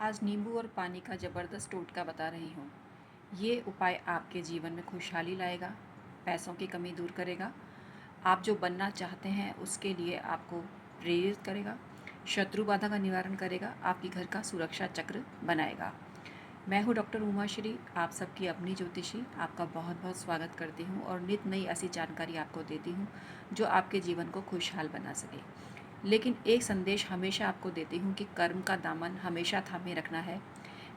आज नींबू और पानी का ज़बरदस्त टोटका बता रही हूँ। ये उपाय आपके जीवन में खुशहाली लाएगा, पैसों की कमी दूर करेगा, आप जो बनना चाहते हैं उसके लिए आपको प्रेरित करेगा, शत्रु बाधा का निवारण करेगा, आपके घर का सुरक्षा चक्र बनाएगा। मैं हूँ डॉक्टर उमाश्री, आप सबकी अपनी ज्योतिषी। आपका बहुत बहुत स्वागत करती हूँ और नित नई ऐसी जानकारी आपको देती हूँ जो आपके जीवन को खुशहाल बना सके। लेकिन एक संदेश हमेशा आपको देती हूँ कि कर्म का दामन हमेशा थामे रखना है।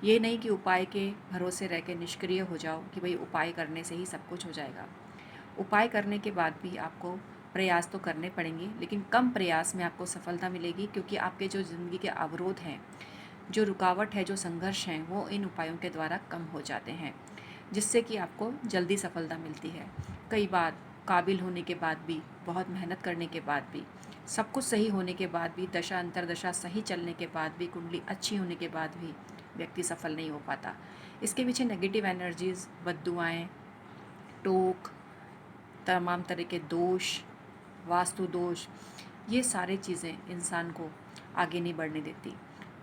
ये नहीं कि उपाय के भरोसे रह के निष्क्रिय हो जाओ कि भाई उपाय करने से ही सब कुछ हो जाएगा। उपाय करने के बाद भी आपको प्रयास तो करने पड़ेंगे, लेकिन कम प्रयास में आपको सफलता मिलेगी, क्योंकि आपके जो ज़िंदगी के अवरोध हैं, जो रुकावट है, जो संघर्ष हैं, वो इन उपायों के द्वारा कम हो जाते हैं, जिससे कि आपको जल्दी सफलता मिलती है। कई बार काबिल होने के बाद भी, बहुत मेहनत करने के बाद भी, सब कुछ सही होने के बाद भी, दशा अंतरदशा सही चलने के बाद भी, कुंडली अच्छी होने के बाद भी व्यक्ति सफल नहीं हो पाता। इसके पीछे नेगेटिव एनर्जीज़, बद्दुआएँ, टोक, तमाम तरह के दोष, वास्तु दोष, ये सारी चीज़ें इंसान को आगे नहीं बढ़ने देती।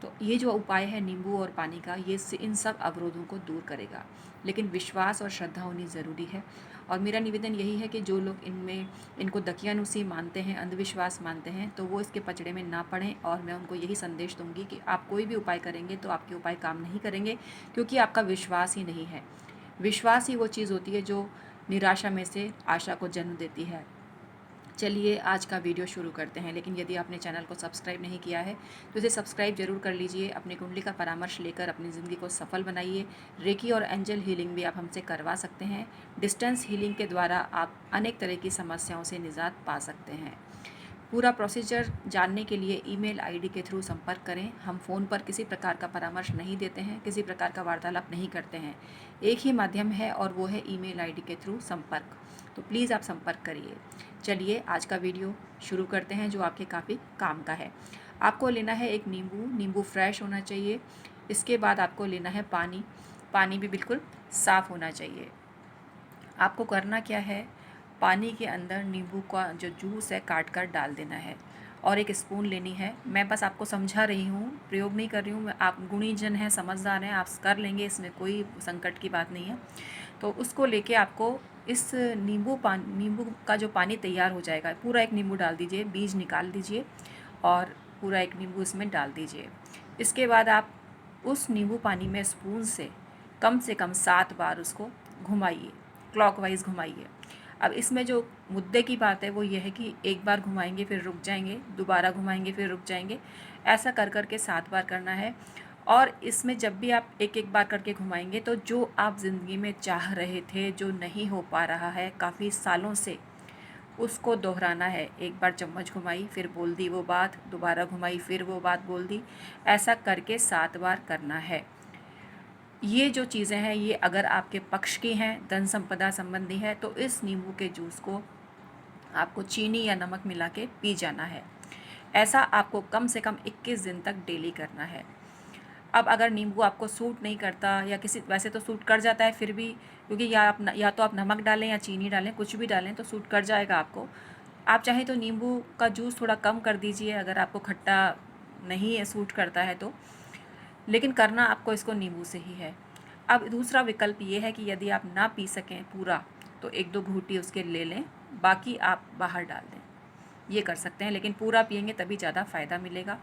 तो ये जो उपाय है नींबू और पानी का, ये इन सब अवरोधों को दूर करेगा। लेकिन विश्वास और श्रद्धा होनी ज़रूरी है। और मेरा निवेदन यही है कि जो लोग इनको दकियानुसी मानते हैं, अंधविश्वास मानते हैं, तो वो इसके पचड़े में ना पड़ें। और मैं उनको यही संदेश दूंगी कि आप कोई भी उपाय करेंगे तो आपके उपाय काम नहीं करेंगे, क्योंकि आपका विश्वास ही नहीं है। विश्वास ही वो चीज़ होती है जो निराशा में से आशा को जन्म देती है। चलिए आज का वीडियो शुरू करते हैं। लेकिन यदि आपने चैनल को सब्सक्राइब नहीं किया है तो इसे सब्सक्राइब जरूर कर लीजिए। अपनी कुंडली का परामर्श लेकर अपनी ज़िंदगी को सफल बनाइए। रेकी और एंजल हीलिंग भी आप हमसे करवा सकते हैं। डिस्टेंस हीलिंग के द्वारा आप अनेक तरह की समस्याओं से निजात पा सकते हैं। पूरा प्रोसीजर जानने के लिए ईमेल आईडी के थ्रू संपर्क करें। हम फ़ोन पर किसी प्रकार का परामर्श नहीं देते हैं, किसी प्रकार का वार्तालाप नहीं करते हैं। एक ही माध्यम है और वो है ईमेल आईडी के थ्रू संपर्क। तो प्लीज़ आप संपर्क करिए। चलिए आज का वीडियो शुरू करते हैं, जो आपके काफ़ी काम का है। आपको लेना है एक नींबू फ्रेश होना चाहिए। इसके बाद आपको लेना है पानी। पानी भी बिल्कुल साफ़ होना चाहिए। आपको करना क्या है, पानी के अंदर नींबू का जो जूस है काट कर डाल देना है और एक स्पून लेनी है। मैं बस आपको समझा रही हूँ, प्रयोग नहीं कर रही हूँ। आप गुणी जन हैं, समझदार हैं, आप कर लेंगे, इसमें कोई संकट की बात नहीं है। तो उसको लेके आपको इस नींबू का जो पानी तैयार हो जाएगा, पूरा एक नींबू डाल दीजिए, बीज निकाल दीजिए और पूरा एक नींबू इसमें डाल दीजिए। इसके बाद आप उस नींबू पानी में स्पून से कम 7 बार उसको घुमाइए, क्लॉकवाइज घुमाइए। अब इसमें जो मुद्दे की बात है वो ये है कि एक बार घुमाएंगे फिर रुक जाएंगे, दोबारा घुमाएंगे फिर रुक जाएंगे, ऐसा कर कर के 7 बार करना है। और इसमें जब भी आप एक एक बार करके घुमाएंगे तो जो आप ज़िंदगी में चाह रहे थे, जो नहीं हो पा रहा है काफ़ी सालों से, उसको दोहराना है। एक बार चम्मच घुमाई फिर बोल दी वो बात, दोबारा घुमाई फिर वो बात बोल दी, ऐसा करके 7 बार करना है। ये जो चीज़ें हैं ये अगर आपके पक्ष की हैं, धन संपदा संबंधी है, तो इस नींबू के जूस को आपको चीनी या नमक मिला के पी जाना है। ऐसा आपको कम से कम 21 दिन तक डेली करना है। अब अगर नींबू आपको सूट नहीं करता, या किसी वैसे तो सूट कर जाता है फिर भी, क्योंकि या तो आप नमक डालें या चीनी डालें, कुछ भी डालें तो सूट कर जाएगा आपको। आप चाहें तो नींबू का जूस थोड़ा कम कर दीजिए अगर आपको खट्टा नहीं है, सूट करता है तो। लेकिन करना आपको इसको नींबू से ही है। अब दूसरा विकल्प ये है कि यदि आप ना पी सकें पूरा, तो 1-2 घूंटी उसके ले लें, बाकी आप बाहर डाल दें, ये कर सकते हैं। लेकिन पूरा पिएंगे तभी ज़्यादा फ़ायदा मिलेगा।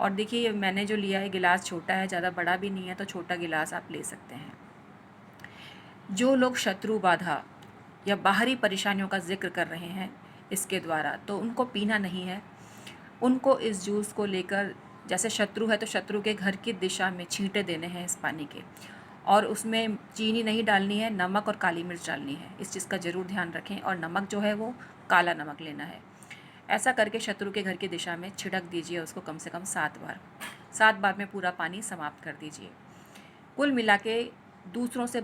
और देखिए मैंने जो लिया है गिलास छोटा है, ज़्यादा बड़ा भी नहीं है, तो छोटा गिलास आप ले सकते हैं। जो लोग शत्रु बाधा या बाहरी परेशानियों का जिक्र कर रहे हैं इसके द्वारा, तो उनको पीना नहीं है। उनको इस जूस को लेकर, जैसे शत्रु है तो शत्रु के घर की दिशा में छींटे देने हैं इस पानी के, और उसमें चीनी नहीं डालनी है, नमक और काली मिर्च डालनी है। इस चीज़ का ज़रूर ध्यान रखें। और नमक जो है वो काला नमक लेना है। ऐसा करके शत्रु के घर की दिशा में छिड़क दीजिए उसको कम से कम 7 बार। 7 बार में पूरा पानी समाप्त कर दीजिए। कुल मिला के दूसरों से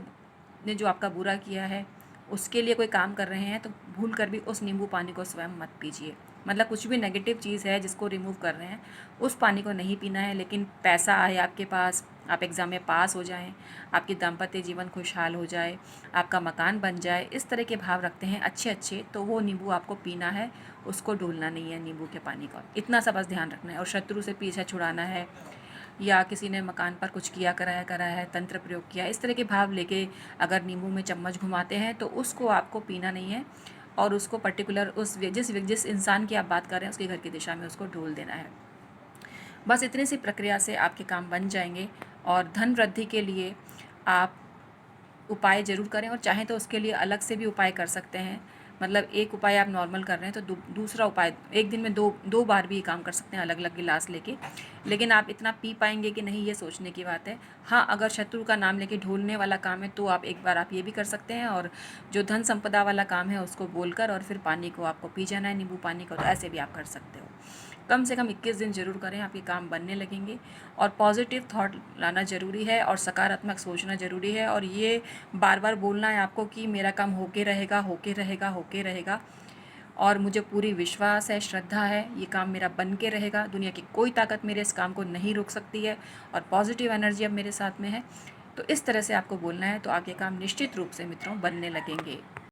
ने जो आपका बुरा किया है उसके लिए कोई काम कर रहे हैं तो भूल कर भी उस नींबू पानी को स्वयं मत पीजिए। मतलब कुछ भी नेगेटिव चीज़ है जिसको रिमूव कर रहे हैं, उस पानी को नहीं पीना है। लेकिन पैसा आए आपके पास, आप एग्ज़ाम में पास हो जाएं, आपकी दाम्पत्य जीवन खुशहाल हो जाए, आपका मकान बन जाए, इस तरह के भाव रखते हैं अच्छे अच्छे, तो वो नींबू आपको पीना है, उसको डोलना नहीं है नींबू के पानी का। इतना सा बस ध्यान रखना है। और शत्रु से पीछा छुड़ाना है, या किसी ने मकान पर कुछ किया करा है, तंत्र प्रयोग किया, इस तरह के भाव लेके अगर नींबू में चम्मच घुमाते हैं तो उसको आपको पीना नहीं है और उसको पर्टिकुलर उस जिस इंसान की आप बात कर रहे हैं उसके घर की दिशा में उसको ढोल देना है। बस इतनी सी प्रक्रिया से आपके काम बन जाएंगे। और धन वृद्धि के लिए आप उपाय ज़रूर करें, और चाहें तो उसके लिए अलग से भी उपाय कर सकते हैं। मतलब एक उपाय आप नॉर्मल कर रहे हैं तो दूसरा उपाय एक दिन में दो बार भी ये काम कर सकते हैं अलग अलग गिलास लेके। लेकिन आप इतना पी पाएंगे कि नहीं, ये सोचने की बात है। हाँ, अगर शत्रु का नाम लेके ढोलने वाला काम है तो आप एक बार आप ये भी कर सकते हैं, और जो धन संपदा वाला काम है उसको बोलकर और फिर पानी को आपको पी जाना है, नींबू पानी को, तो ऐसे भी आप कर सकते हो। कम से कम 21 दिन ज़रूर करें, आपके काम बनने लगेंगे। और पॉजिटिव थॉट लाना ज़रूरी है और सकारात्मक सोचना ज़रूरी है, और ये बार बार बोलना है आपको कि मेरा काम होके रहेगा, होके रहेगा, होके रहेगा, और मुझे पूरी विश्वास है, श्रद्धा है, ये काम मेरा बन के रहेगा, दुनिया की कोई ताकत मेरे इस काम को नहीं रोक सकती है, और पॉजिटिव एनर्जी अब मेरे साथ में है। तो इस तरह से आपको बोलना है, तो आपके काम निश्चित रूप से मित्रों बनने लगेंगे।